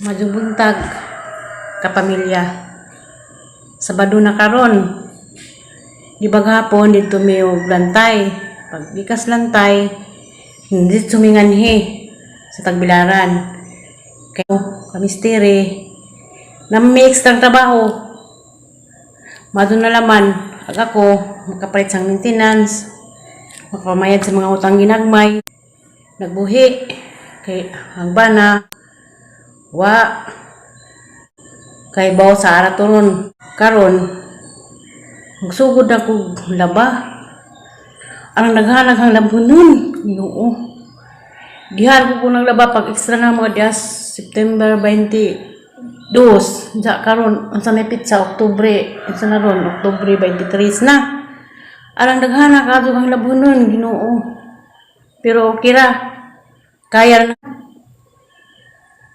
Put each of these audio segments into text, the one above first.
Majubuntag kapamilya. Sabado na karon. Di ba gahapon dito may lantay. Pag bikas lantay, hindi suminganhi sa Tagbilaran. Kaya kamisteri na may extra trabaho. Madun na laman, ag ako, makapalit sang maintenance, makapamayad sa mga utang ginagmay, nagbuhi, kay hangbana, wa, kay baw sa aratoron. Karon, magsugod na kong laba. Ang naghanag ang labunon, oo. Gihar ko ng laba pag extra na mga dias September 22. Diya karon ang sanipit sa Oktubre, sa naron Oktubre 23 na. Arang daghanag adto ang labunon, Ginoo. Pero okay ra. Kaya na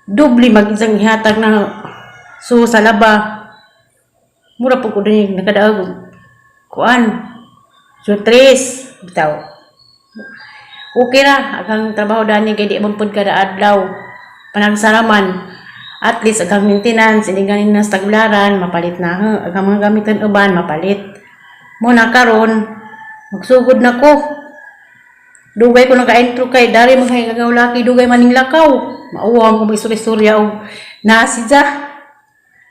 doble mag-isang ihatag na so sa laba. Mura po ko din nakadaog. Kuan. So, 3. Bitaw. Okay ra. Agang trabaho dani kay di man pud kada adlaw. Panagsaraman. At least agang maintenance. Hindi ganin na sa Tagbilaran. Mapalit na. Agang mga gamitan uban. Mapalit. Muna karon magsugod na ko. Dugay ko naka-intro kay dari maghay laki. Dugay maning lakaw. Mauwang ko istorya o nasidya.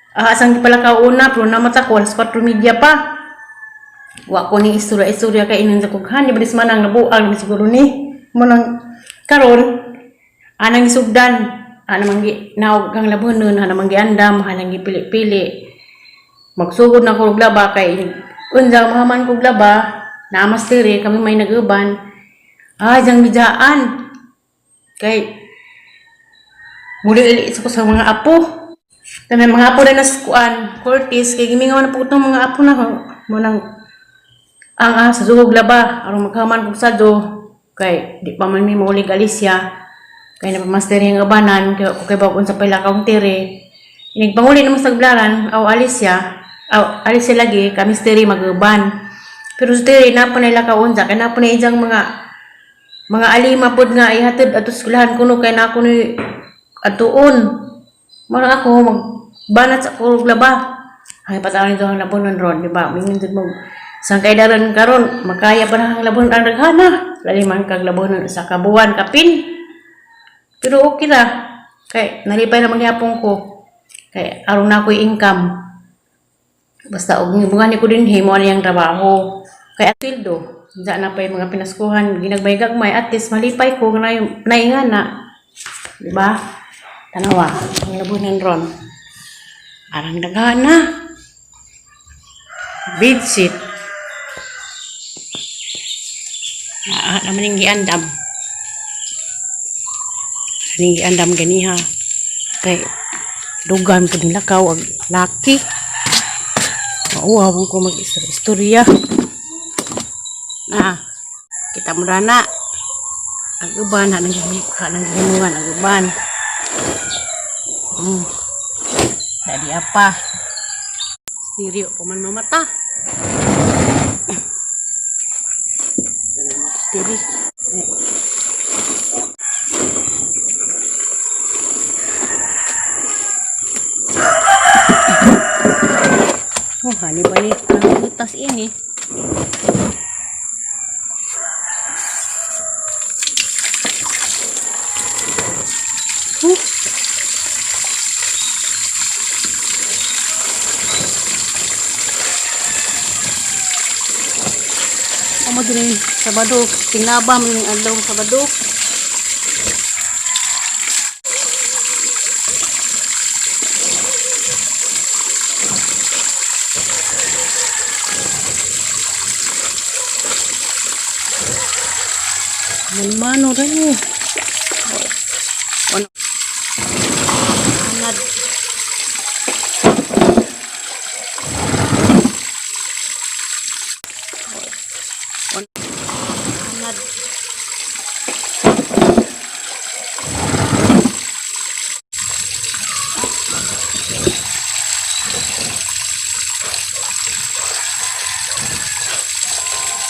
Asang di pala kauna, pero namata ko, alas 4 media pa. Wa ko ni istorya kay inan sa kughan, di ba manang nabuang na siguro ni. Munang karon, anang isugdan, anang naog kang labunon, anang giandam, anang gipili-pili. Magsugod na ko laba kay unjang mahaman ko laba, na amasteri kami may naguban. Jang bidaan. Kay muli ko sa mga apo. Kaya mga apo na naskuan, Curtis, kay gimingaw na po itong mga apo na munang ang sa sugog laba, arong maghaman kong sado, kay di pa man may maulig Alicia, kay napamaster yung abanan, kay bakon sa pala kaong tiri, inigpanguli naman sa Tagbilaran, Alicia lagi, kamisteri mag-uban. Pero sa tiri, napo na ila kaunsa, kay napo na ijang mga alima pod nga ihatid ato skulahan kuno kay na ako ni atuon. Mara ako magbanat sa kurog laba. Ay patawan nito ang labunon ron, di ba? Minindod mo sang kay daran karon, makaya pa na ang labunon ang daghana. Laliman kag labunon sa kabuan kapin. Pero okay ra. Kay nalipay na magyapon ko. Kay aron na ako'y income. Basta og bungan ni ko din himo na yang trabaho. Kay atildo, diyan na pa yung mga pinaskuhan, ginagbay-gagmay at least malipay ko na naingana. Di ba? Tanawa, ang labunan ron. Arang daghana. Bedsheet. Naman yung giandam. Yung giandam ganiha. Kay dugan ko din lakaw ang laki. Mauwawan ko mag-istorya. Kita mo na. Ang uban, hanang ginuwan, ang uban. Jadi apa? Stereo paman mamata. Stereo. Hani balik ang tas ini. Amo din Sabado, tinaba mo yung adlaw Sabado. Mano rin eh. Ano? Anad. Anad.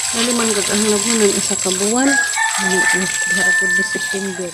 Lali man gagahang labunan isa ka buwan. Harapod na September.